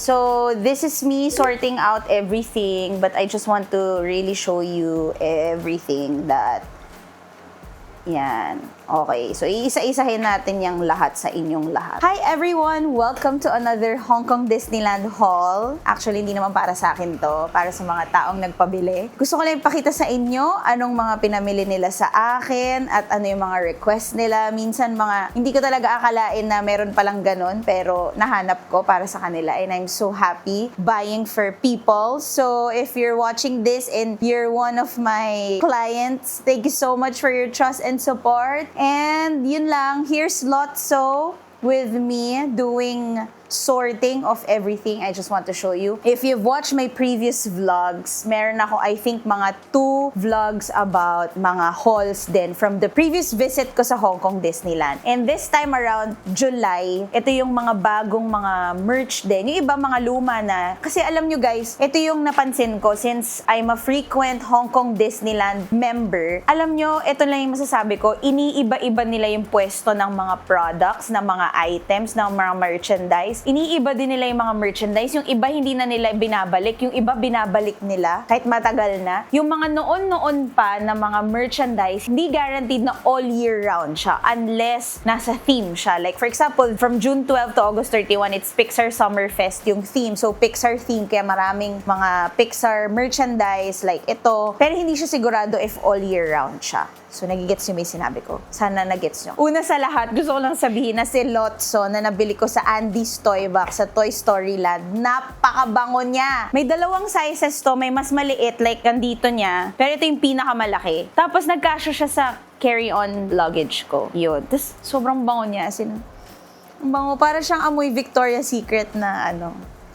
So this is me sorting out everything, but I just want to really show you everything that yan. Okay, so iisa-isahin natin yung lahat sa inyong lahat. Hi everyone! Welcome to another Hong Kong Disneyland haul. Actually, hindi naman para sa akin to, para sa mga taong nagpabili. Gusto ko lang ipakita sa inyo anong mga pinamili nila sa akin at ano yung mga request nila. Minsan hindi ko talaga akalain na meron palang ganun, pero nahanap ko para sa kanila and I'm so happy buying for people. So if you're watching this and you're one of my clients, thank you so much for your trust and support. And yun lang, here's Lotso with me doing sorting of everything. I just want to show you. If you've watched my previous vlogs, meron ako, I think, mga 2 vlogs about mga hauls din from the previous visit ko sa Hong Kong Disneyland. And this time around, July, ito yung mga bagong mga merch din. Yung iba mga luma na. Kasi alam nyo guys, ito yung napansin ko since I'm a frequent Hong Kong Disneyland member. Alam nyo, ito lang yung masasabi ko, iniiba-iba nila yung pwesto ng mga products, ng mga items, ng mga merchandise. Iniiba din nila yung mga merchandise. Yung iba hindi na nila binabalik. Yung iba binabalik nila kahit matagal na. Yung mga noon-noon pa na mga merchandise, hindi guaranteed na all year round siya unless nasa theme siya. Like for example, from June 12 to August 31, it's Pixar Summer Fest yung theme. So Pixar theme, kaya maraming mga Pixar merchandise like ito. Pero hindi siya sigurado if all year round siya. So, nagigets nyo may sinabi ko. Sana nagets nyo. Una sa lahat, gusto ko lang sabihin na si Lotso na nabili ko sa Andy's Toy Box sa Toy Story Land. Napakabango niya. May 2 sizes to. May mas maliit, like nandito niya. Pero ito yung pinakamalaki. Tapos, nagkasya siya sa carry-on luggage ko. Yun. Tapos, sobrang bango niya. As in, ang bango. Para siyang amoy Victoria's Secret na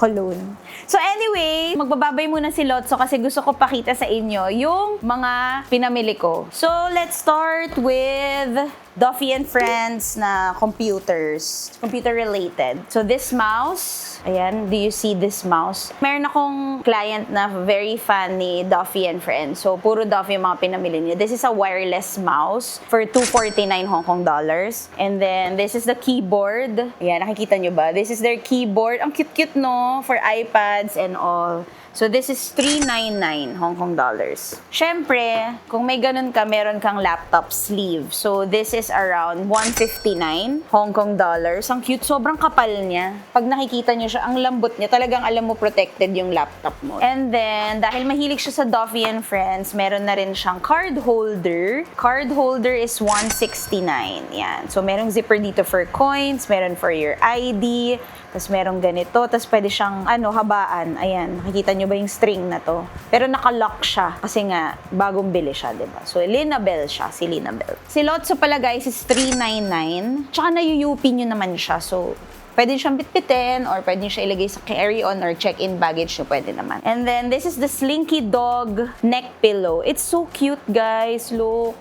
cologne. So anyway, magbababay muna si Lotso kasi gusto ko pakita sa inyo yung mga pinamili ko. So let's start with Duffy and Friends na computers. Computer related. So this mouse, ayan, do you see this mouse? Meron akong client na very fan ni Duffy and Friends. So puro Duffy yung mga pinamili niya. This is a wireless mouse for 249 Hong Kong dollars. And then this is the keyboard. Ayan, nakikita nyo ba? This is their keyboard. Ang cute-cute no, for iPads and all. So this is 399 Hong Kong dollars. Syempre, kung may ganun ka, meron kang laptop sleeve. So this is around 159 Hong Kong dollars. Ang cute, sobrang kapal niya. Pag nakikita niyo siya, ang lambot niya. Talagang alam mo protected yung laptop mo. And then, dahil mahilig siya sa Duffy and Friends, meron na rin siyang card holder. Card holder is 169. Yan. So merong zipper dito for coins, meron for your ID, tapos merong ganito, tapos pwede siyang habaan. Ayan, nakikita nyo ba yung string na to? Pero nakalock siya kasi nga bagong bili siya, 'di ba? So Linabel siya, si Linabel. Si Lotso pala guys is 399. Tsaka nayuyupi nyo naman siya. So pwede siyang bitbitin or pwede siya ilagay sa carry-on or check-in baggage nyo, pwede naman. And then this is the Slinky Dog neck pillow. It's so cute guys, look.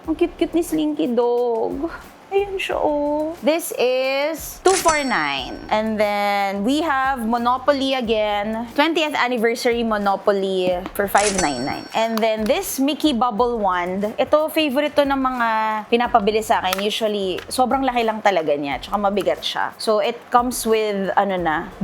Ang cute-cute ni Slinky Dog. Ayan siya, oh. This is 249. And then, we have Monopoly again. 20th anniversary Monopoly for 599. And then, this Mickey Bubble Wand. Ito, favorite to ng mga pinapabili sa akin. Usually, sobrang laki lang talaga niya. Tsaka mabigat siya. So, it comes with,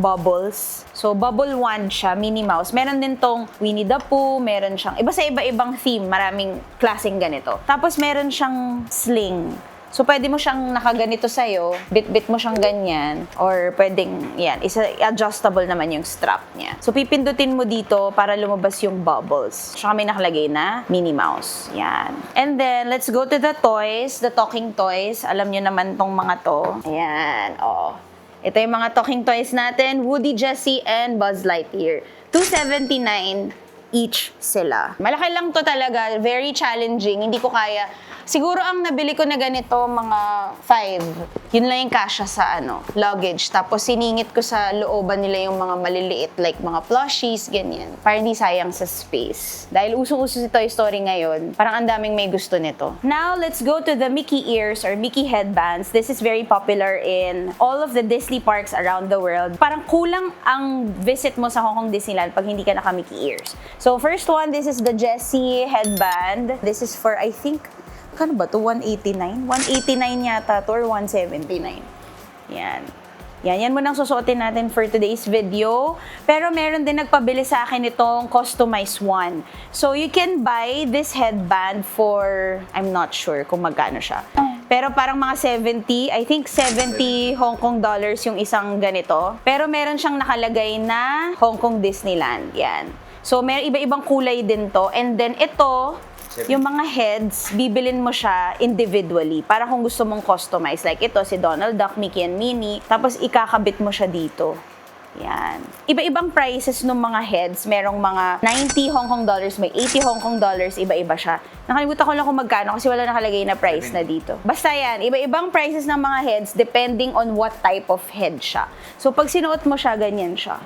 bubbles. So, bubble wand siya, Minnie Mouse. Meron din tong Winnie the Pooh. Meron siyang, iba sa iba-ibang theme. Maraming klaseng ganito. Tapos, meron siyang sling. So, pwede mo siyang nakaganito sa'yo, bit-bit mo siyang ganyan, or pwedeng, yan, adjustable naman yung strap niya. So, pipindutin mo dito para lumabas yung bubbles. Tsaka may nakalagay na Minnie Mouse. Yan. And then, let's go to the toys, the talking toys. Alam nyo naman tong mga to. Ayan, oh. Ito yung mga talking toys natin, Woody, Jessie, and Buzz Lightyear. 279 each sila. Malaki lang to talaga, very challenging, hindi ko kaya. Siguro ang nabili ko na ganito, mga 5. Yun lang yung kasya sa luggage. Tapos siningit ko sa looban nila yung mga maliliit, like mga plushies, ganyan. Para hindi sayang sa space. Dahil usong-uso si Toy Story ngayon, parang ang daming may gusto nito. Now, let's go to the Mickey ears or Mickey headbands. This is very popular in all of the Disney parks around the world. Parang kulang ang visit mo sa Hong Kong Disneyland pag hindi ka naka-Mickey ears. So, first one, this is the Jessie headband. This is for, I think, kano ba to? 189? 189 yata to or 179. Yan. Yan muna ang susuotin natin for today's video. Pero meron din nagpabili sa akin itong customized one. So, you can buy this headband for, I'm not sure kung magkano siya. Pero parang mga 70, I think 70 Hong Kong dollars yung isang ganito. Pero meron siyang nakalagay na Hong Kong Disneyland. Yan. So, may iba-ibang kulay din to. And then ito, yung mga heads, bibilin mo siya individually para kung gusto mong customize. Like ito, si Donald Duck, Mickey and Minnie. Tapos ikakabit mo siya dito. Yan. Iba-ibang prices ng mga heads. Merong mga 90 Hong Kong dollars, may 80 Hong Kong dollars, iba-iba siya. Nakalimutan ko lang kung magkano kasi wala nakalagay na price na dito. Basta yan, iba-ibang prices ng mga heads depending on what type of head siya. So pag sinuot mo siya, ganyan siya.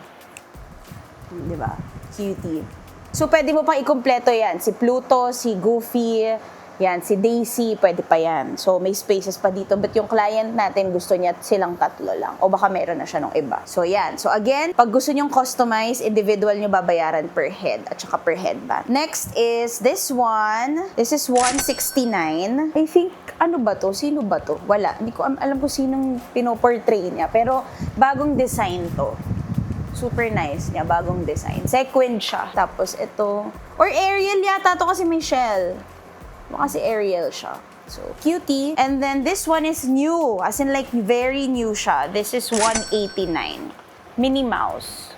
Diba? Cutie. So, pwede mo pang ikumpleto yan. Si Pluto, si Goofy, yan, si Daisy, pwede pa yan. So, may spaces pa dito. But yung client natin, gusto niya silang tatlo lang. O baka meron na siya ng iba. So, yan. So, again, pag gusto nyong customize, individual nyo babayaran per head at saka per headband. Next is this one. This is 169. I think, ano ba to? Sino ba to? Wala. Hindi ko alam kung sinong pinoportray niya. Pero, bagong design to. Super nice niya, bagong design. Sequin siya. Tapos ito, or Ariel yata to kasi may shell. Kasi Ariel siya. So, cutie. And then this one is new. As in like very new siya. This is 189. Minnie Mouse.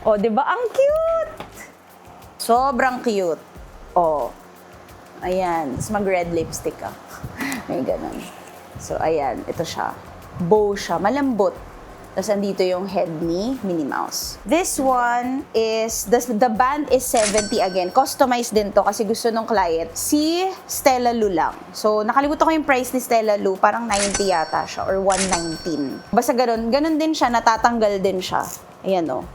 Oh, di ba? Ang cute! Sobrang cute. Oh. Ayan. Tapos mag-red lipstick ka. May ganun. So, ayan. Ito siya. Bow siya. Malambot. Tapos andito yung head ni Minnie Mouse. This one is, the band is 70 again. Customized din to kasi gusto ng client. Si Stella Lu lang. So, nakalimutan ko yung price ni Stella Lu. Parang 90 yata siya or 119. Basta ganun. Ganun din siya. Natatanggal din siya. Ayan o.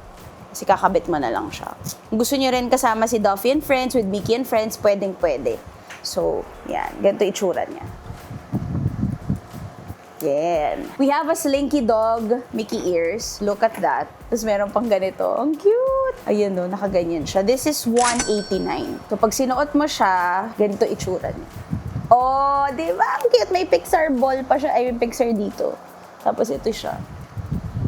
Kasi kakabit mo na lang siya. Kung gusto nyo rin kasama si Duffy and Friends with Mickey and Friends, pwedeng-pwede. So, yan. Ganito itsura niya. Yan. We have a slinky dog, Mickey ears. Look at that. Tapos meron pang ganito. Ang cute! Ayan o, nakaganyan siya. This is 189. So, pag sinuot mo siya, ganito itsura niya. Oh, di ba? Ang cute. May Pixar ball pa siya. Ay, may Pixar dito. Tapos ito siya.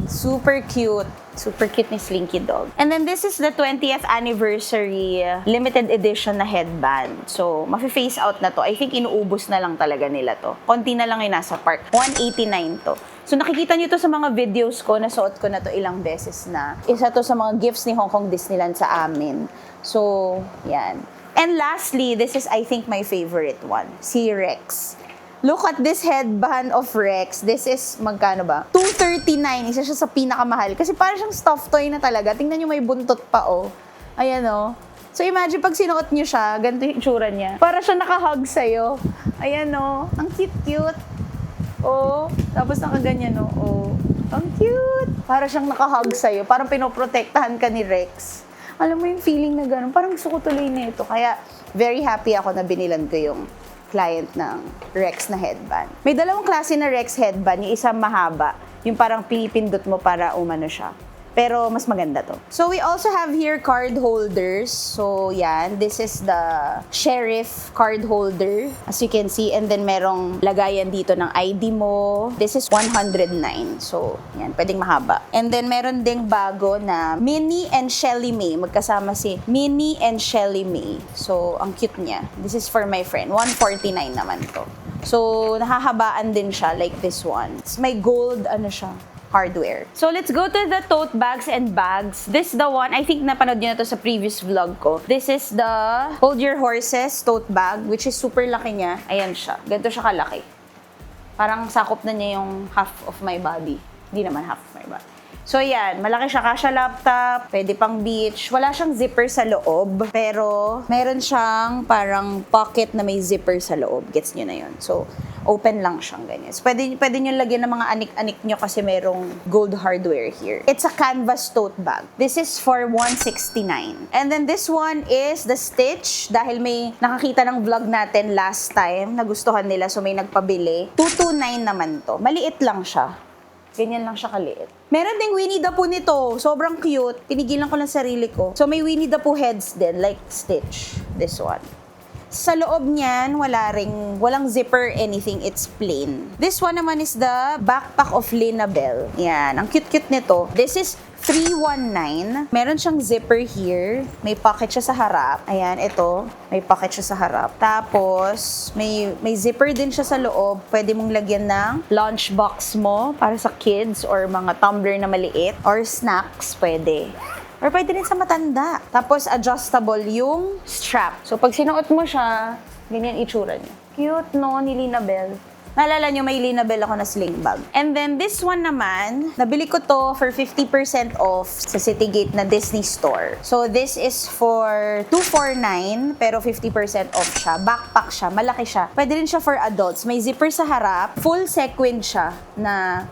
Super cute. Super cute ni Slinky Dog. And then this is the 20th anniversary limited edition na headband. So, mafe-face out na to. I think inuubos na lang talaga nila to. Konti na lang yung nasa park. 189 to. So, nakikita nyo to sa mga videos ko. Nasuot ko na to ilang beses na. Isa to sa mga gifts ni Hong Kong Disneyland sa amin. So, yan. And lastly, this is I think my favorite one. Si Rex. Look at this headband of Rex. This is, magkano ba? 239. Isa siya sa pinakamahal. Kasi parang siyang stuffed toy na talaga. Tingnan nyo, may buntot pa, oh. Ayan, oh. So, imagine pag sinuot nyo siya, ganito yung itsura niya. Para siya nakahug sa'yo. Ayan, oh. Ang cute-cute. Oh. Tapos nakaganyan, oh. Oh. Ang cute. Para siyang nakahug sa'yo. Parang pinoprotektahan ka ni Rex. Alam mo yung feeling na gano'n. Parang gusto ko tuloy na ito. Kaya, very happy ako na binilan ko yung client ng Rex na headband. May dalawang klase na Rex headband. Yung isang mahaba, yung parang pinipindot mo para umano siya. Pero mas maganda to. So we also have here card holders. So yan, this is the Sheriff card holder. As you can see, and then merong lagayan dito ng ID mo. This is 109. So yan, pwedeng mahaba. And then meron ding bago na Minnie and Shelly May. Magkasama si Minnie and Shelly May. So ang cute niya. This is for my friend. 149 naman to. So nahahabaan din siya like this one. May gold, ano siya, hardware. So, let's go to the tote bags and bags. This is the one, I think napanood nyo na to sa previous vlog ko. This is the Hold Your Horses tote bag, which is super laki niya. Ayan siya. Ganito siya kalaki. Parang sakop na niya yung half of my body. Hindi naman half of my body. So, yan. Malaki siya. Kasha laptop. Pwede pang beach. Wala siyang zipper sa loob. Pero, meron siyang parang pocket na may zipper sa loob. Gets nyo na yun. So, open lang siyang ganyan. So, pwede nyo lagyan ng mga anik-anik nyo kasi merong gold hardware here. It's a canvas tote bag. This is for 169. And then this one is the Stitch. Dahil may nakakita ng vlog natin last time, nagustuhan nila, so may nagpabili. 229 naman to. Maliit lang siya. Ganyan lang siya kaliit. Meron ding Winnie the Pooh nito. Sobrang cute. Tinigilan ko lang sarili ko. So, may Winnie the Pooh heads din, like Stitch. This one. Sa loob niyan, walang zipper, anything. It's plain. This one naman is the backpack of Linabel. Yan, ang cute-cute nito. This is 319. Meron siyang zipper here. May pocket siya sa harap. Ayan, ito. May pocket siya sa harap. Tapos, may zipper din siya sa loob. Pwede mong lagyan ng lunchbox mo para sa kids or mga tumbler na maliit. Or snacks, pwede. Or pwede rin sa matanda. Tapos, adjustable yung strap. So, pag sinuot mo siya, ganyan itsura niya. Cute, no? Ni Linabel. Naalala nyo, may Linabel ako na sling bag. And then, this one naman, nabili ko to for 50% off sa Citygate na Disney store. So, this is for $249, pero 50% off siya. Backpack siya, malaki siya. Pwede rin siya for adults. May zipper sa harap. Full sequin siya na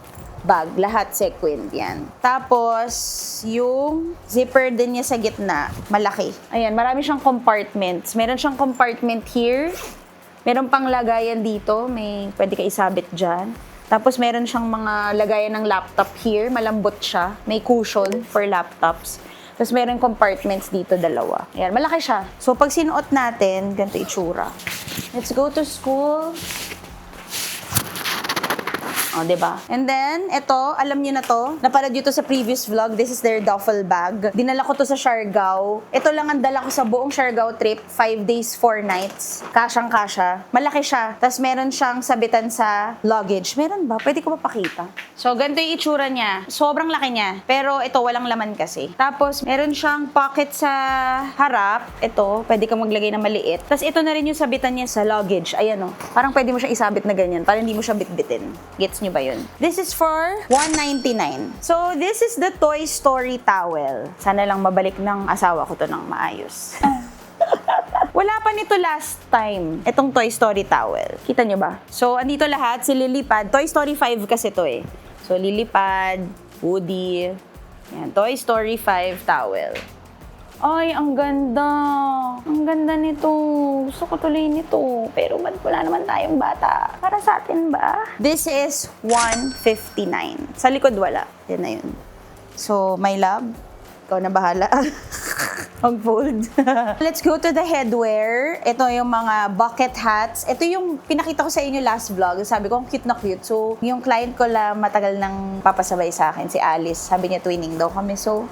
bag. Lahat sequined yan. Tapos, yung zipper din niya sa gitna, malaki. Ayan, marami siyang compartments. Meron siyang compartment here. Meron pang lagayan dito. May pwede ka isabit dyan. Tapos, meron siyang mga lagayan ng laptop here. Malambot siya. May cushion for laptops. Tapos, meron compartments dito, dalawa. Ayan, malaki siya. So, pag sinuot natin, ganito itsura. Let's go to school. O, diba? And then, ito, alam niyo na to. Napanood nyo to sa previous vlog. This is their duffel bag. Dinala ko to sa Siargao. Ito lang ang dala ko sa buong Siargao trip. 5 days, 4 nights. Kasyang-kasya. Malaki siya. Tapos meron siyang sabitan sa luggage. Meron ba? Pwede ko mapakita. So, ganito yung itsura niya. Sobrang laki niya. Pero ito, walang laman kasi. Tapos, meron siyang pocket sa harap. Ito, pwede kang maglagay na maliit. Tapos, ito na rin yung sabitan niya sa luggage. Ayan o. Parang pwede mo siya isabit na ganyan. Para hindi mo siya bitbitin. Gets nyo ba yun? This is for $199. So, this is the Toy Story towel. Sana lang mabalik ng asawa ko to ng maayos. Wala pa nito last time, itong Toy Story towel. Kita nyo ba? So, andito lahat, si Lilipad. Toy Story 5 kasi to eh. So, Lilipad, Woody, yan, Toy Story 5 towel. Ay, ang ganda. Ang ganda nito. Gusto ko tuloy nito. Pero wala naman tayong bata. Para sa atin ba? This is $159. Sa likod wala. Yan na yun. So, my love, ikaw na bahala. Mag-fold. Let's go to the headwear. Ito yung mga bucket hats. Ito yung pinakita ko sa inyo last vlog. Sabi ko, ang cute na cute. So, yung client ko lang matagal nang papasabay sa akin, si Alice. Sabi niya, twinning daw kami. So,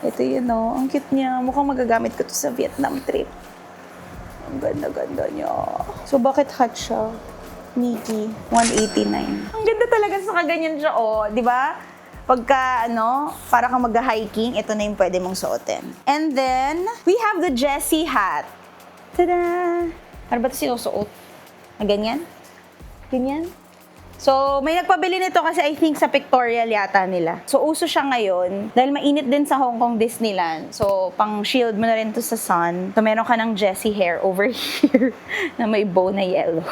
ito yun o. Ang cute niya. Mukhang magagamit ko to sa Vietnam trip. Ang ganda-ganda niya. So, bucket hat siya. Mickey. $189. Ang ganda talaga sa kaganyan siya o. Di ba? Pagka, para kang mag-hiking, ito na yung pwede mong suotin. And then, we have the Jessie hat. Tada! Ano ba ito sinusuot? Na ganyan? Ganyan? So, may nagpabili nito kasi I think sa pictorial yata nila. So, uso siya ngayon dahil mainit din sa Hong Kong Disneyland. So, pang shield mo na rin to sa sun. So, meron ka ng Jessie hair over here na may bow na yellow.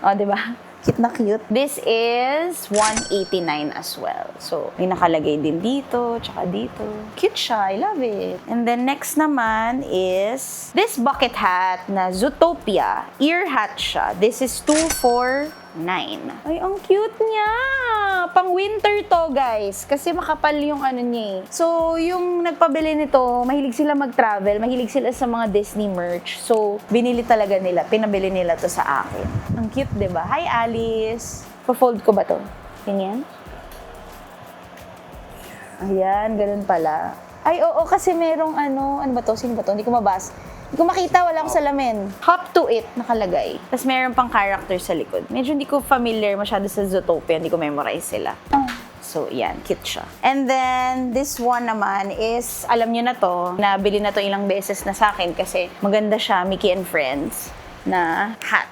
O, diba? Cute na cute. This is $189 as well. So, may nakalagay din dito, tsaka dito. Cute siya. I love it. And then, next naman is this bucket hat na Zootopia. Ear hat siya. This is $249. Ay, ang cute niya! Pang winter to, guys. Kasi makapal yung ano niya eh. So, yung nagpabili nito, mahilig sila mag-travel. Mahilig sila sa mga Disney merch. So, binili talaga nila. Pinabili nila to sa akin. Ang cute, diba? Hi, Alice! Pa-fold ko ba to? Ganyan? Ayan, ganun pala. Ay, oo, kasi merong ano ba to? Sino ba to? Hindi ko mabas. Hindi ko makita, walang salamin. Hop to it, nakalagay. Tapos meron pang character sa likod. Medyo hindi ko familiar masyado sa Zootopia, hindi ko memorize sila. So, yan, cute siya. And then, this one naman is, alam nyo na to, nabili na to ilang beses na sa akin kasi maganda siya, Mickey and Friends, na hat.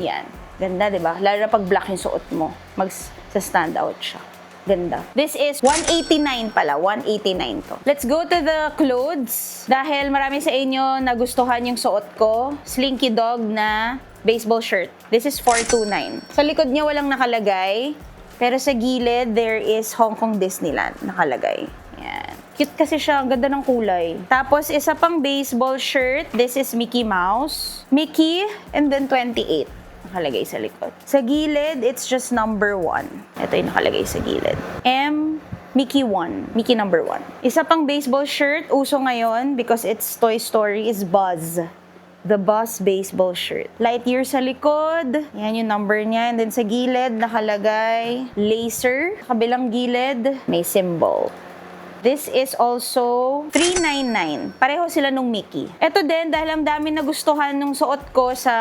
Yan. Ganda, diba? Lalo na pag black yung suot mo, mag-stand out siya. Ganda. This is $189 pala. $189 to. Let's go to the clothes. Dahil marami sa inyo nagustuhan yung suot ko. Slinky Dog na baseball shirt. This is $429. Sa likod niya walang nakalagay. Pero sa gilid, there is Hong Kong Disneyland nakalagay. Yan. Cute kasi siya. Ang ganda ng kulay. Tapos, isa pang baseball shirt. This is Mickey Mouse. Mickey, and then 28. Nakalagay sa likod. Sa gilid, it's just number 1. Ito yung nakalagay sa gilid. Mickey 1. Mickey number 1. Isa pang baseball shirt, uso ngayon because it's Toy Story, is Buzz. The Boss baseball shirt. Lightyear sa likod. Yan yung number niya. And then sa gilid, nakalagay laser. Kabilang gilid, may symbol. This is also $3.99. Pareho sila nung Mickey. Ito din, dahil ang dami nagustuhan nung suot ko sa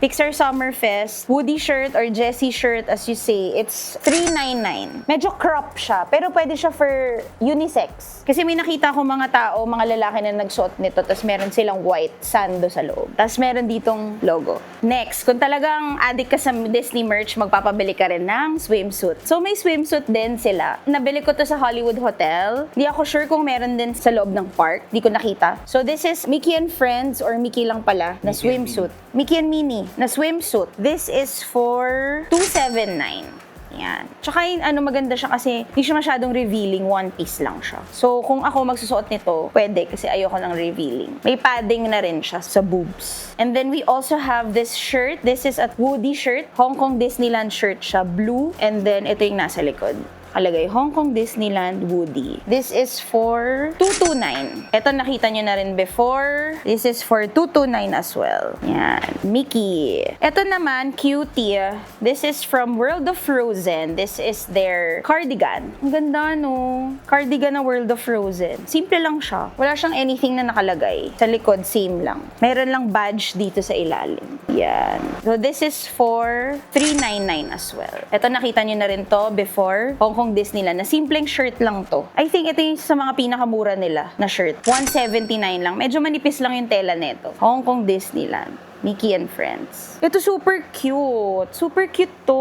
Pixar Summer Fest, Woody shirt or Jessie shirt as you say, it's $3.99. Medyo crop siya, pero pwede siya for unisex. Kasi may nakita ko mga tao, mga lalaki na nagsuot nito, tapos meron silang white sando sa loob. Tapos meron ditong logo. Next, kung talagang addict ka sa Disney merch, magpapabili ka rin ng swimsuit. So may swimsuit din sila. Nabili ko to sa Hollywood Hotel. Di ako sure kung meron din sa loob ng park. Di ko nakita. So this is Mickey and Friends or Mickey lang pala na swimsuit. Mickey and Minnie na swimsuit. This is for $279. Yan. Tsaka maganda siya kasi hindi siya masyadong revealing. One piece lang siya. So kung ako magsusuot nito, pwede kasi ayoko ng revealing. May padding na rin siya sa boobs. And then we also have this shirt. This is a Woody shirt. Hong Kong Disneyland shirt siya. Blue. And then ito yung nasa likod. Kalagay, Hong Kong Disneyland Woody. This is for $229. Ito nakita nyo na rin before. This is for $229 as well. Yan. Mickey. Ito naman, cutie. This is from World of Frozen. This is their cardigan. Ang ganda, no? Cardigan na World of Frozen. Simple lang siya. Wala siyang anything na nakalagay. Sa likod, same lang. Meron lang badge dito sa ilalim. Yan. So this is for $399 as well. Ito nakita nyo na rin to before. Hong Kong Disneyland na simpleng shirt lang to. I think ito yung sa mga pinakamura nila na shirt. $179 lang. Medyo manipis lang yung tela nito. Hong Kong Disneyland. Mickey and Friends. Ito super cute. Super cute to.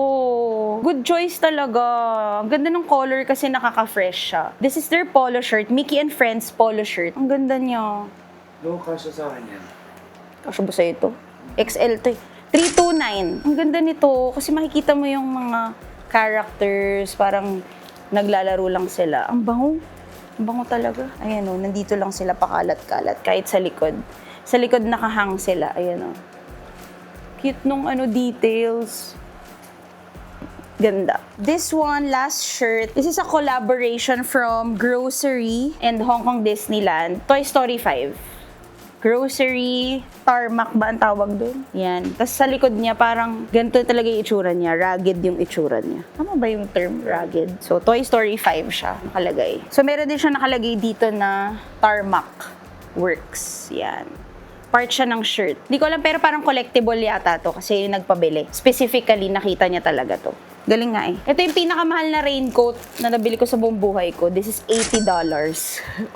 Good choice talaga. Ang ganda ng color kasi nakaka-fresh siya. This is their polo shirt. Mickey and Friends polo shirt. Ang ganda niya. No, kasya sa akin yan. Kasya ba sa'yo ito? XL to eh. $329. Ang ganda nito kasi makikita mo yung mga characters, parang naglalaro lang sila. Ang bango. Ang bango talaga. Ayan o, nandito lang sila pakalat-kalat. Kahit sa likod. Sa likod nakahang sila. Ayan o. Cute nung details. Ganda. This one, last shirt. This is a collaboration from Grocery and Hong Kong Disneyland. Toy Story 5. Grocery, tarmac ba ang tawag doon? Yan. Tapos sa likod niya, parang ganito talaga yung itsura niya. Rugged yung itsura niya. Tama ba yung term rugged? So, Toy Story 5 siya nakalagay. So, meron din siya nakalagay dito na tarmac works. Yan. Part siya ng shirt. Hindi ko alam, pero parang collectible yata to kasi yung nagpabili. Specifically, nakita niya talaga to. Galing nga eh. Ito yung pinakamahal na raincoat na nabili ko sa buong buhay ko. This is $80.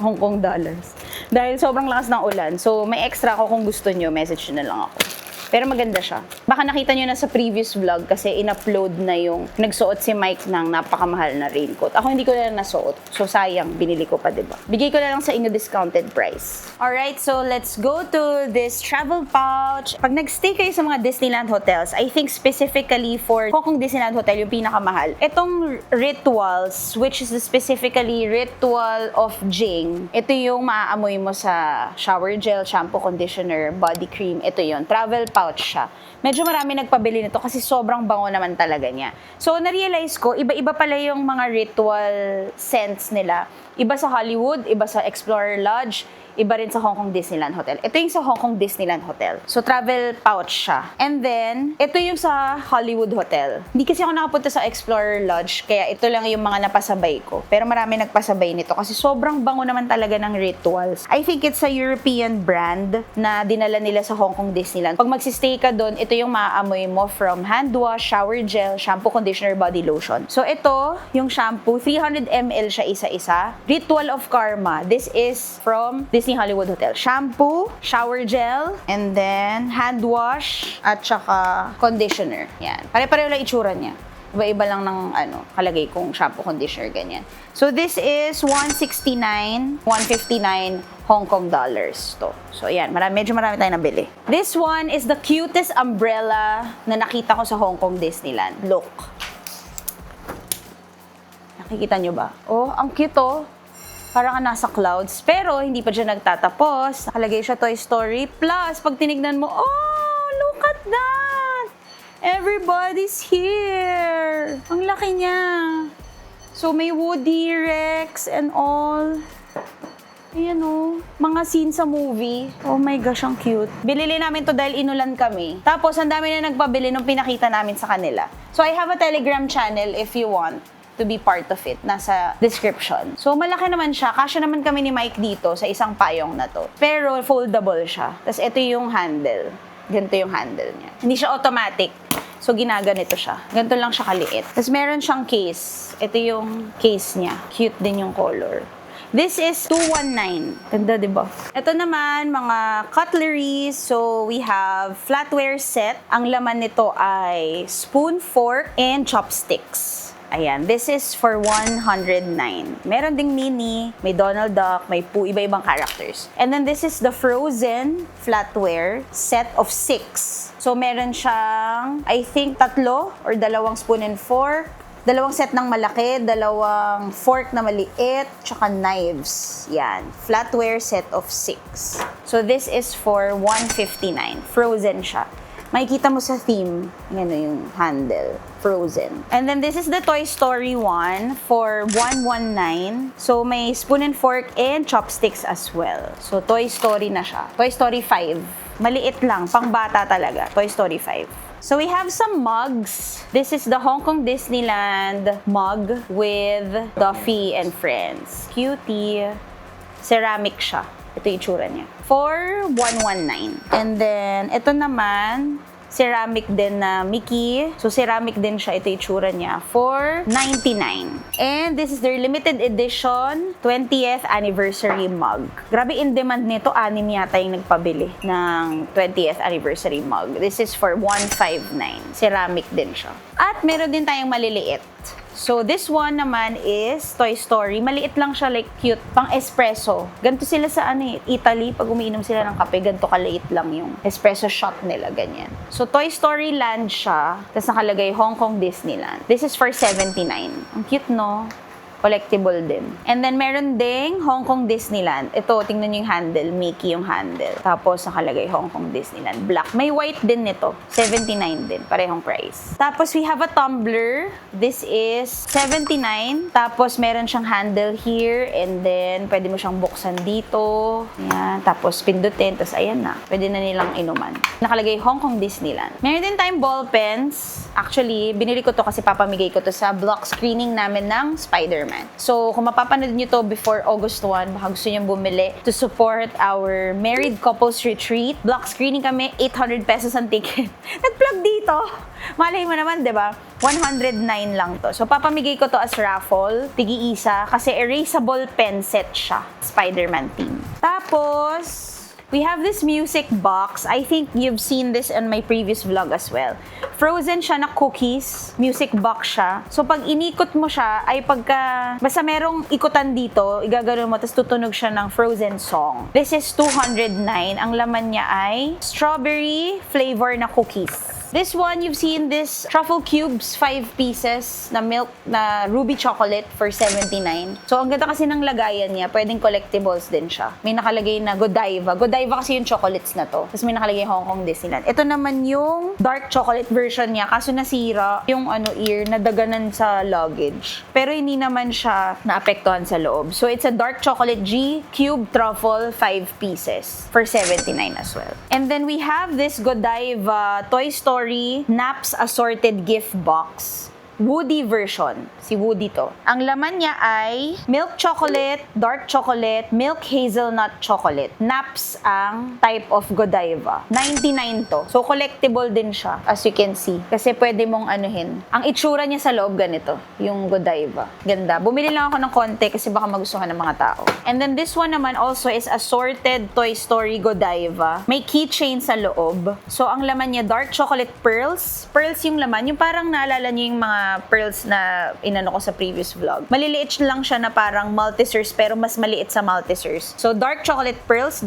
Hong Kong dollars. Dahil sobrang lakas ng ulan. So, may extra ako kung gusto nyo. Message nyo na lang ako. Pero maganda siya. Baka nakita nyo na sa previous vlog kasi in-upload na yung nagsuot si Mike ng napakamahal na raincoat. Ako hindi ko na nasuot. So sayang, binili ko pa, diba? Bigay ko na lang sa inyo discounted price. Alright, so let's go to this travel pouch. Pag nag-stay kayo sa mga Disneyland hotels, I think specifically for Hong Kong Disneyland Hotel, yung pinakamahal. Itong Rituals, which is specifically Ritual of Jing. Ito yung maaamoy mo sa shower gel, shampoo, conditioner, body cream. Ito yun. Travel pouch siya. Medyo marami nagpabili nito kasi sobrang bango naman talaga niya. So, na-realize ko, iba-iba pala yung mga ritual scents nila. Iba sa Hollywood, iba sa Explorer Lodge, iba rin sa Hong Kong Disneyland Hotel. Ito yung sa Hong Kong Disneyland Hotel. So, travel pouch siya. And then, ito yung sa Hollywood Hotel. Hindi kasi ako nakapunta sa Explorer Lodge, kaya ito lang yung mga napasabay ko. Pero marami nagpasabay nito kasi sobrang bango naman talaga ng Rituals. I think it's a European brand na dinala nila sa Hong Kong Disneyland. Pag magsistay ka doon, ito yung maaamoy mo from hand wash, shower gel, shampoo, conditioner, body lotion. So, ito, yung shampoo, 300 ml siya isa-isa. Ritual of Karma. This is from Disney Hollywood Hotel. Shampoo, shower gel, and then hand wash, at saka conditioner. Yan. Pare-pareho lang itsura niya. Iba-iba lang ng kalagay kong shampoo, conditioner, ganyan. So this is $169, $159 Hong Kong dollars to. So ayan, medyo marami tayong nabili. This one is the cutest umbrella na nakita ko sa Hong Kong Disneyland. Look. Nakikita nyo ba? Oh, ang cute oh. Parang nasa clouds. Pero, hindi pa dyan nagtatapos. Nakalagay siya Toy Story. Plus, pag tinignan mo, oh, look at that! Everybody's here! Ang laki niya. So, may Woody, Rex, and all. Ayan o, mga scene sa movie. Oh my gosh, ang cute. Binili namin to dahil inulan kami. Tapos, ang dami na nagpabili nung pinakita namin sa kanila. So, I have a Telegram channel if you want to be part of it. Nasa description. So, malaki naman siya. Kasya naman kami ni Mike dito sa isang payong na to. Pero, foldable siya. Tapos, ito yung handle. Ganito yung handle niya. Hindi siya automatic. So, ginaganito siya. Ganito lang siya kaliit. Tapos, meron siyang case. Ito yung case niya. Cute din yung color. This is 219. Ganda, di ba? Ito naman, mga cutlery. So, we have flatware set. Ang laman nito ay spoon, fork, and chopsticks. Ayan, this is for 109. Meron ding mini, may Donald Duck, may iba-ibang characters. And then this is the Frozen flatware set of 6. So, meron siyang, I think, 3 or 2 spoon and fork. 2 set ng malaki, 2 fork na maliit, tsaka knives. Yan. Flatware set of 6. So, this is for 159. Frozen siya. Makikita mo sa theme, yan yung handle. Frozen. And then, this is the Toy Story 1 for 119. So, may spoon and fork and chopsticks as well. So, Toy Story na siya. Toy Story 5. Maliit lang, pang bata talaga. Toy Story 5. So, we have some mugs. This is the Hong Kong Disneyland mug with Duffy and Friends. Cutie. Ceramic siya. Ito yung itsura niya. For 119. And then, ito naman, ceramic din na Mickey. So, ceramic din siya. Ito yung itsura niya. For 99. And this is their limited edition 20th anniversary mug. Grabe in demand nito. 6 yata yung nagpabili ng 20th anniversary mug. This is for 159. Ceramic din siya. At meron din tayong maliliit. So, this one naman is Toy Story. Maliit lang siya, like cute. Pang espresso. Ganito sila sa Italy. Pag umiinom sila ng kape, ganito kaliit lang yung espresso shot nila, ganyan. So, Toy Story Land siya. Tapos nakalagay Hong Kong Disneyland. This is for 79. Ang cute, no? Collectible din. And then, meron ding Hong Kong Disneyland. Ito, tingnan nyo yung handle. Mickey yung handle. Tapos, nakalagay Hong Kong Disneyland. Black. May white din nito. 79 din. Parehong price. Tapos, we have a tumbler. This is 79. Tapos, meron siyang handle here. And then, pwede mo siyang buksan dito. Ayan. Tapos, pindutin. Tapos, ayan na. Pwede na nilang inuman. Nakalagay Hong Kong Disneyland. Meron din tayong ball pens. Actually, binili ko to kasi papamigay ko to sa block screening namin ng Spider-Man. So, kung mapapanood nyo to before August 1, baka gusto nyo bumili to support our Married Couples Retreat. Block screening kami, 800 pesos ang ticket. Nag-plug dito. Malay mo naman, di ba? 109 lang to. So, papamigay ko to as raffle. Tigi-isa. Kasi erasable pen set siya. Spider-Man theme. Tapos, we have this music box. I think you've seen this on my previous vlog as well. Frozen siya na cookies. Music box siya. So, pag inikot mo siya, ay basta merong ikutan dito, igagano mo, tapos tutunog siya ng Frozen song. This is 209. Ang laman niya ay strawberry flavor na cookies. This one, you've seen this truffle cubes, 5 pieces na milk, na ruby chocolate for 79. So, ang ganda kasi ng lagayan niya, pwedeng collectibles din siya. May nakalagay na Godiva. Godiva kasi yung chocolates na to. Tapos may nakalagay Hong Kong Disneyland. Ito naman yung dark chocolate version niya, kaso nasira yung ear, nadaganan sa luggage. Pero hindi naman siya naapektuhan sa loob. So, it's a dark chocolate G cube truffle, 5 pieces for 79 as well. And then we have this Godiva Toy Story Naps Assorted Gift Box. Woody version. Si Woody to. Ang laman niya ay milk chocolate, dark chocolate, milk hazelnut chocolate. Naps ang type of Godiva. 99 to. So, collectible din siya, as you can see. Kasi pwede mong anuhin. Ang itsura niya sa loob ganito, yung Godiva. Ganda. Bumili lang ako ng konti kasi baka magustuhan ng mga tao. And then this one naman also is assorted Toy Story Godiva. May keychain sa loob. So, ang laman niya, dark chocolate pearls. Pearls yung laman. Yung parang naalala niyo yung mga pearls na inano ko sa previous vlog. Maliliit lang siya na parang Maltesers pero mas maliit sa Maltesers. So, dark chocolate pearls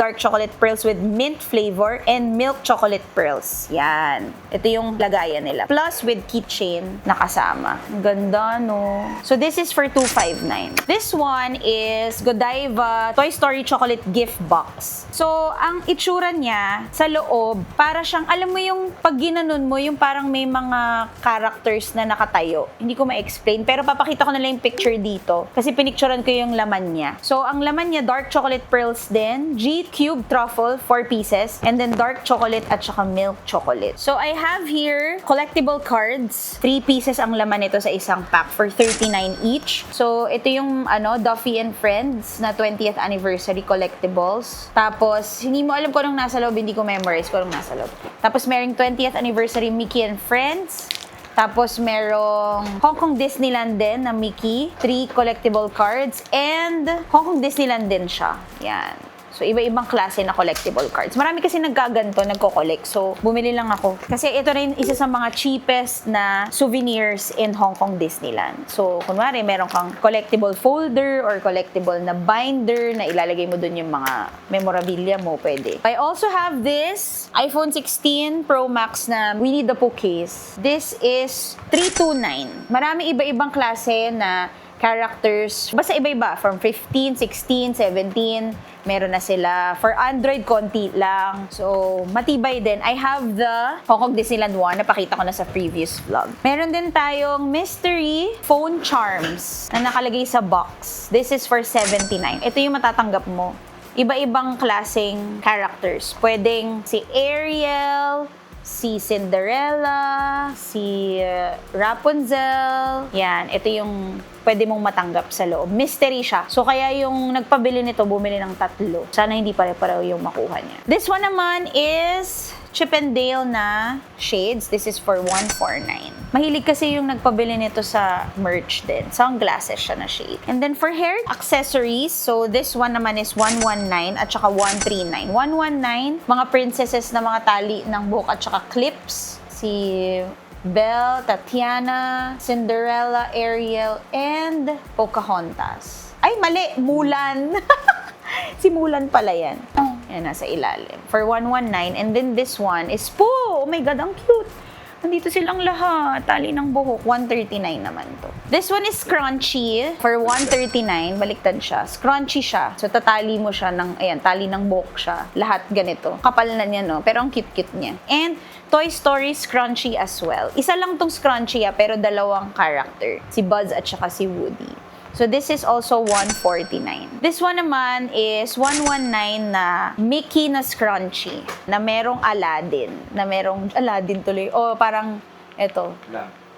with mint flavor and milk chocolate pearls. Yan. Ito yung lagayan nila. Plus with keychain na kasama. Ang ganda, no? So, this is for 259. This one is Godiva Toy Story Chocolate Gift Box. So, ang itsura niya sa loob, para siyang, alam mo yung pag ginanon mo, yung parang may mga characters na nakatayo. malayo. Hindi ko ma-explain. Pero papakita ko na lang yung picture dito. Kasi pinicturean ko yung laman niya. So, ang laman niya, dark chocolate pearls din. G cube truffle, 4 pieces. And then dark chocolate at saka milk chocolate. So, I have here collectible cards. 3 pieces ang laman nito sa isang pack for 39 each. So, ito yung Duffy and Friends na 20th anniversary collectibles. Tapos, hindi mo alam kung anong nasa loob, hindi ko memorize kung anong nasa loob. Tapos, merong 20th anniversary Mickey and Friends. Tapos, merong Hong Kong Disneyland din na Mickey. 3 collectible cards. And Hong Kong Disneyland din siya. Yan. So, iba-ibang klase na collectible cards. Marami kasi nagkaganto, nagko-collect. So, bumili lang ako. Kasi ito rin isa sa mga cheapest na souvenirs in Hong Kong Disneyland. So, kunwari, meron kang collectible folder or collectible na binder na ilalagay mo dun yung mga memorabilia mo, pwede. I also have this iPhone 16 Pro Max na Winnie the Pooh case. This is 329. Marami iba-ibang klase na characters. Basta iba-iba. From 15, 16, 17, meron na sila. For Android, konti lang. So, matibay din. I have the Hong Kong Disneyland one. Napakita ko na sa previous vlog. Meron din tayong mystery phone charms na nakalagay sa box. This is for 79. Ito yung matatanggap mo. Iba-ibang klaseng characters. Pwedeng si Ariel, si Cinderella, si Rapunzel. Yan, ito yung pwede mong matanggap sa loob. Mystery siya. So, kaya yung nagpabili nito, bumili ng 3. Sana hindi pare-pareho yung makuha niya. This one naman is Chip and Dale na shades. This is for 149. Mahilig kasi yung nagpabili nito sa merch din. Sunglasses siya na shade. And then for hair accessories, so this one naman is 119 at saka 139. 119, mga princesses na mga tali ng buhok at saka clips. Si Belle, Tatiana, Cinderella, Ariel, and Pocahontas. Ay, mali! Mulan! Si Mulan pala yan. Yan, nasa ilalim. For 119. And then this one is Pooh! Oh my God, ang cute! Nandito silang lahat. Tali ng buhok. 139 naman to. This one is scrunchy. For 139, baliktad siya. Scrunchy siya. So, tatali mo siya ng, ayan, tali ng buhok siya. Lahat ganito. Kapal na niya, no? Pero ang cute-cute niya. And Toy Story scrunchy as well. Isa lang tong scrunchy, pero dalawang character. Si Buzz at saka si Woody. So, this is also 149. This one naman is 119 na Mickey na scrunchy. Na merong Aladdin. Na merong Aladdin tuloy. O, parang, eto.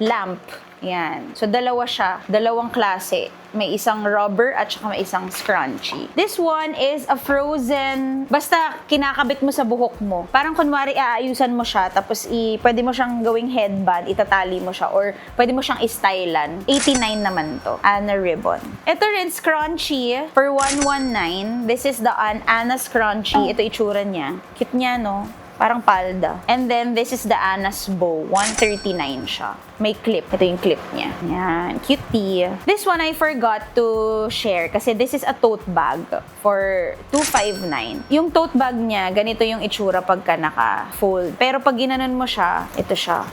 Lamp. Yan. So, dalawa siya. Dalawang klase. May isang rubber at saka may isang scrunchy. This one is a frozen, basta kinakabit mo sa buhok mo. Parang kunwari aayusan mo siya, tapos pwede mo siyang gawing headband, itatali mo siya, or pwede mo siyang istylan. 89 naman to. Anna ribbon. Ito rin, scrunchy, for 119. This is the Anna scrunchy. Ito itsura niya. Cute niya, no? Parang palda. And then, this is the Anna's bow. 139 siya. May clip. Ito yung clip niya. Yan. Cutie. This one I forgot to share kasi this is a tote bag for 259. Yung tote bag niya, ganito yung itsura pagka naka-fold. Pero pag ginanon mo siya, ito siya.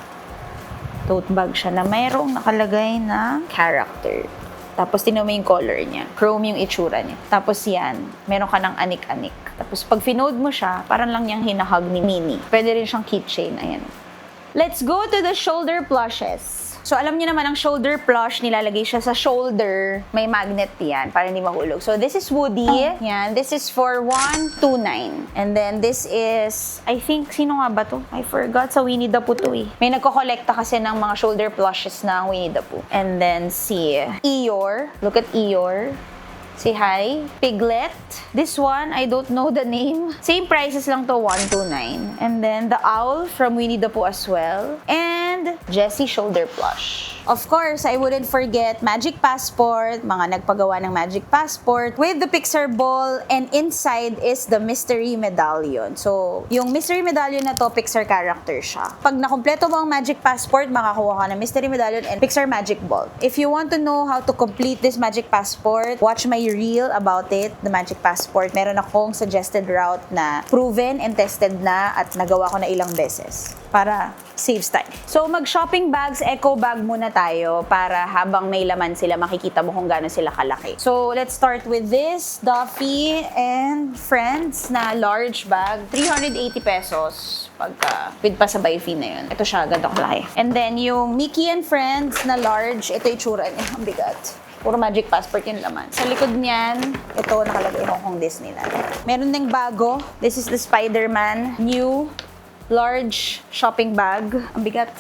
Tote bag siya na mayroong nakalagay na character. Tapos, tinan mo yung color niya. Chrome yung itsura niya. Tapos yan, meron ka ng anik-anik. Tapos, pag finode mo siya, parang lang niyang hinahag ni Minnie. Pwede rin siyang keychain. Ayan. Let's go to the shoulder plushes. So, alam niyo naman, ang shoulder plush, nilalagay siya sa shoulder. May magnet yan, para hindi mahulog. So, this is Woody. Yan. This is for 129. And then, this is, I think, sino nga ba to? I forgot. Sa Winnie the Pooh to eh. May nagko-collecta kasi ng mga shoulder plushes ng Winnie the Pooh. And then, si Eeyore. Look at Eeyore. Say hi. Piglet. This one, I don't know the name. Same prices lang to, 129. And then, the owl from Winnie the Pooh as well. And Jessie shoulder plush. Of course, I wouldn't forget Magic Passport, mga nagpagawa ng Magic Passport with the Pixar ball, and inside is the mystery medallion. So, yung mystery medallion na to, Pixar character siya. Pag nakumpleto mo ang Magic Passport, makakuha ka ng mystery medallion and Pixar Magic Ball. If you want to know how to complete this Magic Passport, watch my reel about it, the Magic Passport. Meron akong suggested route na proven and tested na at nagawa ko na ilang beses para saves time. So, mag-shopping bags, eco bag muna tayo para habang may laman sila, makikita mo kung gaano sila kalaki. So, let's start with this Duffy and Friends na large bag. 380 pesos pagka with pasabay fee na yun. Ito siya, ganda kalaki. And then, yung Mickey and Friends na large, ito yung tsura niya. Ang bigat. Puro Magic Passport yung laman. Sa likod niyan, ito nakalagay Hong Kong Disneyland. Meron ding bago. This is the Spider-Man new large shopping bag. Ang bigat.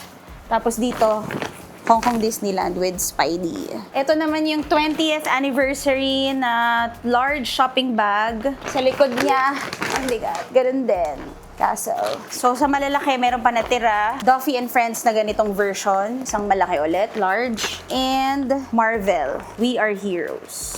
Tapos dito, Hong Kong Disneyland with Spidey. Ito naman yung 20th anniversary na large shopping bag. Sa likod niya, ang bigat. Ganun din. Castle. So, sa malalaki, meron pa natira. Duffy and Friends na ganitong version. Isang malaki ulit, large. And Marvel, We Are Heroes.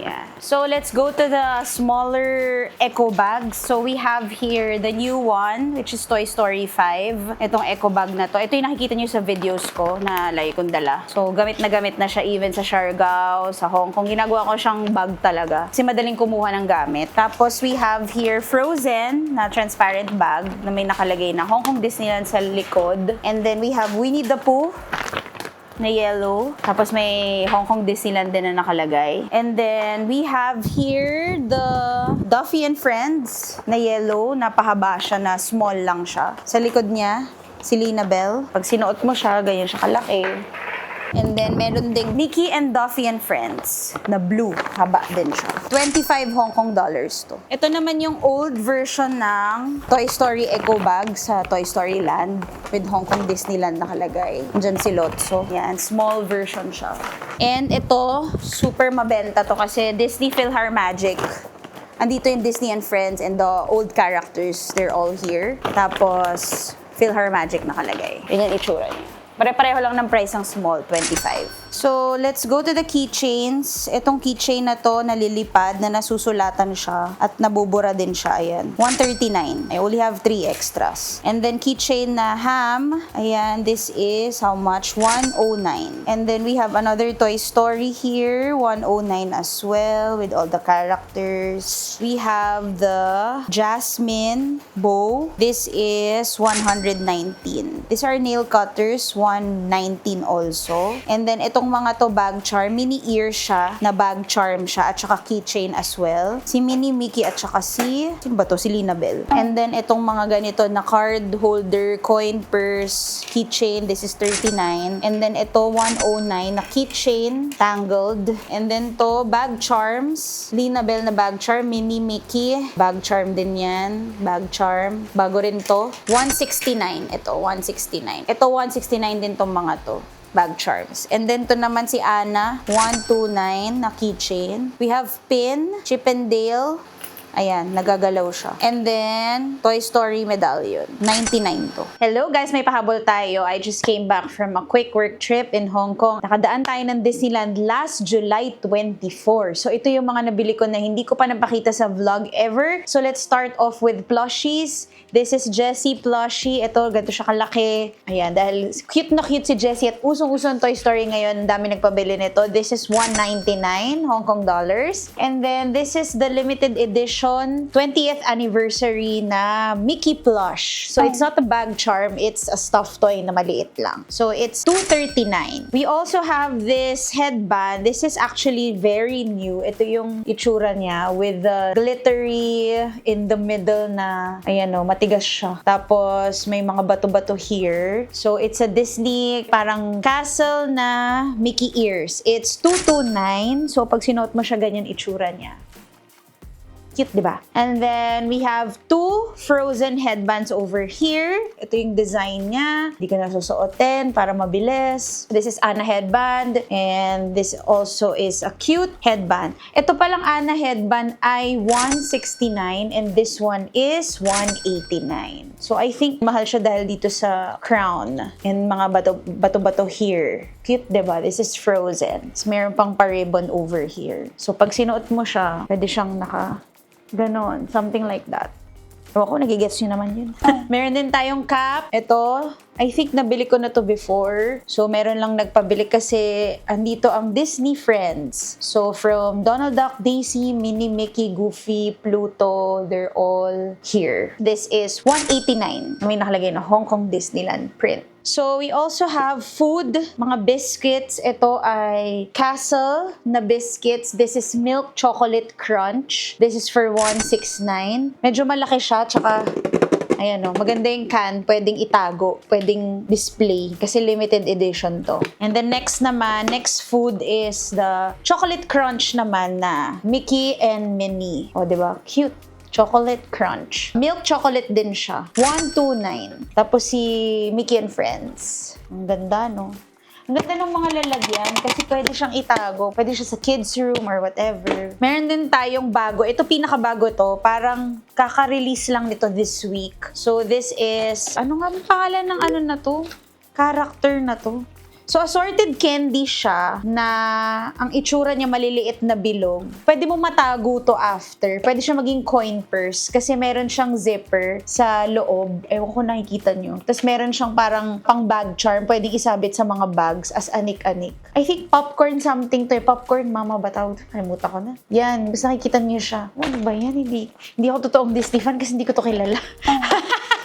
Yeah. So, let's go to the smaller eco bags. So, we have here the new one, which is Toy Story 5. Itong eco bag na to. Ito yung nakikita nyo sa videos ko na lagi kong dala. So, gamit na siya even sa Siargao, sa Hong Kong. Ginagawa ko siyang bag talaga. Kasi madaling kumuha ng gamit. Tapos, we have here Frozen na transparent bag na may nakalagay na Hong Kong Disneyland sa likod. And then, we have Winnie the Pooh na yellow. Tapos may Hong Kong Disneyland din na nakalagay. And then, we have here the Duffy and Friends na yellow. Napahaba siya na small lang siya. Sa likod niya, si Lina Bell. Pag sinuot mo siya, ganyan siya kalaki. And then, meron ding Mickey and Duffy and Friends na blue. Haba din siya. 25 Hong Kong dollars to. Ito naman yung old version ng Toy Story Eco Bag sa Toy Story Land with Hong Kong Disneyland nakalagay. Diyan si Lotso. Yan, small version siya. And ito, super mabenta to kasi Disney PhilharMagic. Andito yung Disney and Friends and the old characters. They're all here. Tapos, PhilharMagic nakalagay. Yan yung itsura niya. Pare-pareho lang ng price ng small, 25. So, let's go to the keychains. Itong keychain na to, nalilipad, na nasusulatan siya at nabubura din siya. Ayan. 139. I only have 3 extras. And then, keychain na ham. Ayan, this is how much? 109. And then, we have another Toy Story here. 109 as well with all the characters. We have the Jasmine bow. This is 119. These are nail cutters. 119 also. And then, itong mga to bag charm, mini ear siya, na bag charm siya, at saka keychain as well. Si Minnie, Mickey, at saka sino ba to? Si Lina Bell. And then, itong mga ganito na card holder, coin purse, keychain, this is 39. And then, ito, 109 na keychain, tangled. And then, to, bag charms, Lina Bell na bag charm, Minnie, Mickey, bag charm din yan, bag charm. Bago rin to, 169. Ito, 169. Ito, 169 din tong mga to. Bag charms. And then, to naman si Anna, 129 na keychain. We have pin, Chip and Dale. Ayan, nagagalaw siya. And then, Toy Story medallion. 99 to. Hello guys, may pahabol tayo. I just came back from a quick work trip in Hong Kong. Nakadaan tayo ng Disneyland last July 24. So, ito yung mga nabili ko na hindi ko pa napakita sa vlog ever. So, let's start off with plushies. This is Jessie plushie. Ito, ganito siya kalaki. Ayan, dahil cute na cute si Jessie at usong-uso ang Toy Story ngayon. Ang dami nagpabili nito. This is 199 Hong Kong dollars. And then, this is the limited edition 20th anniversary na Mickey plush. So, it's not a bag charm. It's a stuffed toy na maliit lang. So, it's 239. We also have this headband. This is actually very new. Ito yung itsura niya with the glittery in the middle na, ayan o, matigas siya. Tapos, may mga bato-bato here. So, it's a Disney parang castle na Mickey ears. It's 229. So, pag sinuot mo siya, ganyan itsura niya. Cute, di ba? And then, we have 2 Frozen headbands over here. Ito yung design niya. Hindi ka na susuotin para mabilis. This is Anna headband. And this also is a cute headband. Ito palang Anna headband ay 169 and this one is 189. So, I think mahal siya dahil dito sa crown and mga bato-bato here. Cute, di ba? This is Frozen. So, meron pang pa-ribbon over here. So, pag sinuot mo siya, pwede siyang ganon, something like that. Ewan ko, nagigets nyo naman yun. Meron din tayong cap. Ito, I think nabili ko na to before. So, meron lang nagpabili kasi andito ang Disney Friends. So, from Donald Duck, Daisy, Minnie, Mickey, Goofy, Pluto, they're all here. This is $189. May nakalagay na Hong Kong Disneyland print. So, we also have food, mga biscuits. Ito ay Castle na biscuits. This is Milk Chocolate Crunch. This is for $169. Medyo malaki siya, tsaka ayan o, maganda yung can, pwedeng itago, pwedeng display, kasi limited edition to. And then next food is the Chocolate Crunch naman na Mickey and Minnie. O, diba? Cute. Chocolate Crunch. Milk chocolate din siya. $129. Tapos si Mickey and Friends. Ang ganda, no? Ang ganda ng mga lalagyan kasi pwede siyang itago. Pwede siya sa kids room or whatever. Meron din tayong bago. Ito pinakabago to. Parang kaka-release lang nito this week. So this is, ano nga ang pangalan ng ano na to? Character na to. So, assorted candy siya na ang itsura niya maliliit na bilog. Pwede mo matago to after. Pwede siya maging coin purse kasi meron siyang zipper sa loob. Ewan ko nakikita nyo. Tapos meron siyang parang pang bag charm. Pwede isabit sa mga bags as anik-anik. I think popcorn something to. Popcorn mama ba tawag? Kalimutan ko na. Yan. Basta nakikita niyo siya. Ano ba yan? Hindi ako totoong Disney fan kasi hindi ko to kilala.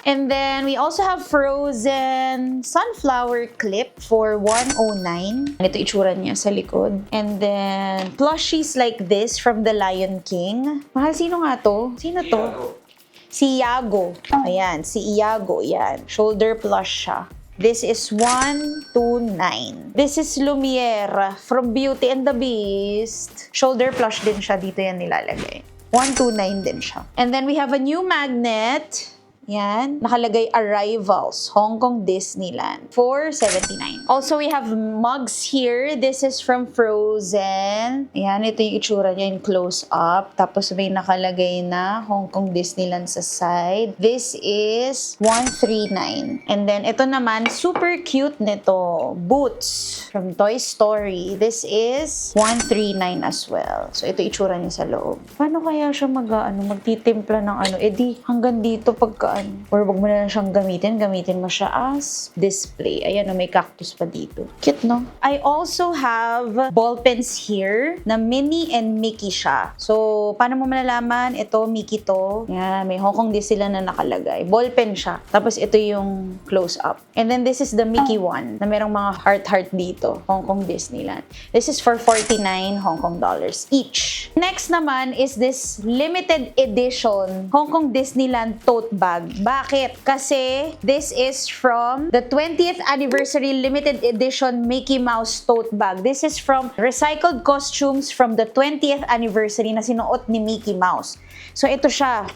And then, we also have frozen sunflower clip for $109. Ito itsura niya sa likod. And then, plushies like this from the Lion King. Mahal, sino nga to? Sino to? Si Iago. Ayan, si Iago. Yan. Shoulder plush siya. This is $129. This is Lumiere from Beauty and the Beast. Shoulder plush din siya. Dito yan nilalagay. $129 din siya. And then, we have a new magnet. Yan. Nakalagay Arrivals, Hong Kong Disneyland for $79. Also, we have mugs here. This is from Frozen. Yan, ito yung itsura niya in close up. Tapos may nakalagay na Hong Kong Disneyland sa side. This is $139. And then, ito naman, super cute nito. Boots from Toy Story. This is $139 as well. So, ito itsura niya sa loob. Paano kaya siya magtitimpla ng ano? Di hanggang dito pagka or wag mo na lang siyang gamitin mo siya as display. Ayan, may cactus pa dito. Cute, no? I also have ball pens here na Minnie and Mickey siya. So, paano mo malalaman? Ito, Mickey to. Yan, may Hong Kong Disneyland na nakalagay. Ball pen siya. Tapos, ito yung close-up. And then, this is the Mickey one na merong mga heart-heart dito. Hong Kong Disneyland. This is for 49 Hong Kong dollars each. Next naman is this limited edition Hong Kong Disneyland tote bag. Bakit? Kasi this is from the 20th anniversary limited edition Mickey Mouse tote bag. This is from recycled costumes from the 20th anniversary na sinuot ni Mickey Mouse. So ito siya.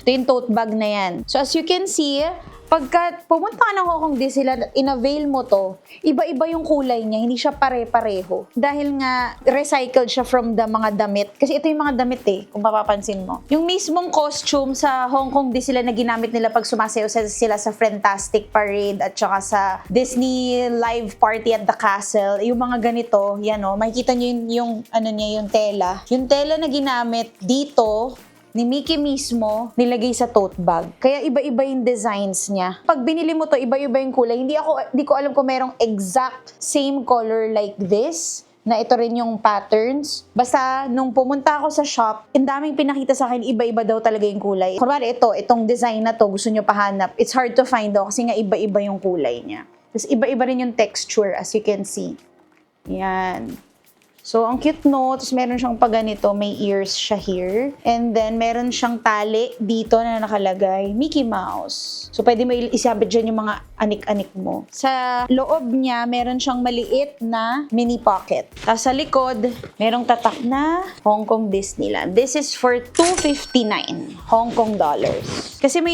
Ito yung tote bag na yan. So as you can see, pagka pumunta ka ng Hong Kong Disneyland at in-avail mo to, iba-iba yung kulay niya, hindi siya pare-pareho. Dahil nga, recycled siya from the mga damit. Kasi ito yung mga damit kung mapapansin mo. Yung mismong costume sa Hong Kong Disneyland na ginamit nila pag sumasayaw sila sa Fantastic Parade at saka sa Disney Live Party at the Castle, yung mga ganito, yan makikita nyo yung tela. Yung tela na ginamit dito, ni Mickey mismo, nilagay sa tote bag. Kaya iba-iba yung designs niya. Pag binili mo to, iba-iba yung kulay. Hindi ko alam kung merong exact same color like this, na ito rin yung patterns. Basta, nung pumunta ako sa shop, ang daming pinakita sa akin, iba-iba daw talaga yung kulay. Kunwari, itong design na to, gusto nyo pahanap. It's hard to find daw kasi nga iba-iba yung kulay niya. Tapos iba-iba rin yung texture, as you can see. Yan. So, ang cute tapos meron siyang paganito, may ears siya here. And then, meron siyang tali dito na nakalagay, Mickey Mouse. So, pwede mo isabit dyan yung mga anik-anik mo. Sa loob niya, meron siyang maliit na mini pocket. Tapos sa likod, merong tatak na Hong Kong Disneyland. This is for $259 Hong Kong dollars. Kasi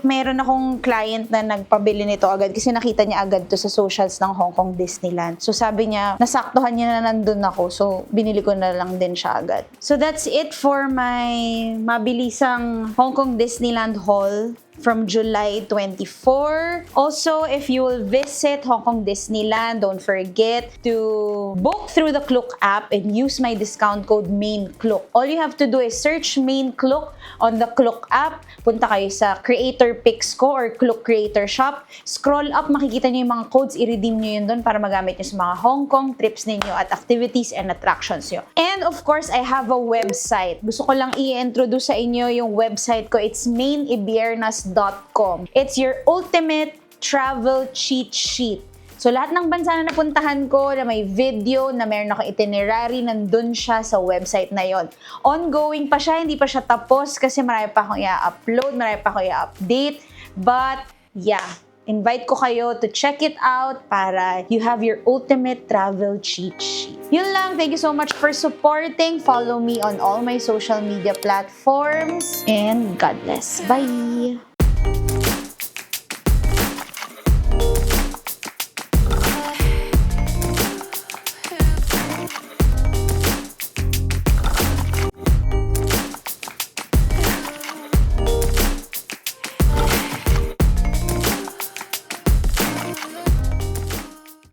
meron akong client na nagpabili nito agad kasi nakita niya agad to sa socials ng Hong Kong Disneyland. So, sabi niya, nasaktuhan niya na nandun ako. So, binili ko na lang din siya agad. So, that's it for my mabilisang Hong Kong Disneyland haul from July 24. Also, if you will visit Hong Kong Disneyland, don't forget to book through the Klook app and use my discount code MAINKLOOK. All you have to do is search MAINKLOOK on the Klook app. Punta kayo sa Creator Picks ko or Klook Creator Shop. Scroll up, makikita nyo yung mga codes, i-redeem nyo yun doon para magamit nyo sa mga Hong Kong trips ninyo at activities and attractions nyo. And of course, I have a website. Gusto ko lang i-introduce sa inyo yung website ko. It's mainibiernas.com. It's your ultimate travel cheat sheet. So, lahat ng bansa na napuntahan ko na may video, na meron ako itinerary, nandun siya sa website na yon. Ongoing pa siya, hindi pa siya tapos kasi marami pa akong i-upload, marami pa akong i-update. But, yeah, invite ko kayo to check it out para you have your ultimate travel cheat sheet. Yun lang. Thank you so much for supporting. Follow me on all my social media platforms. And God bless. Bye!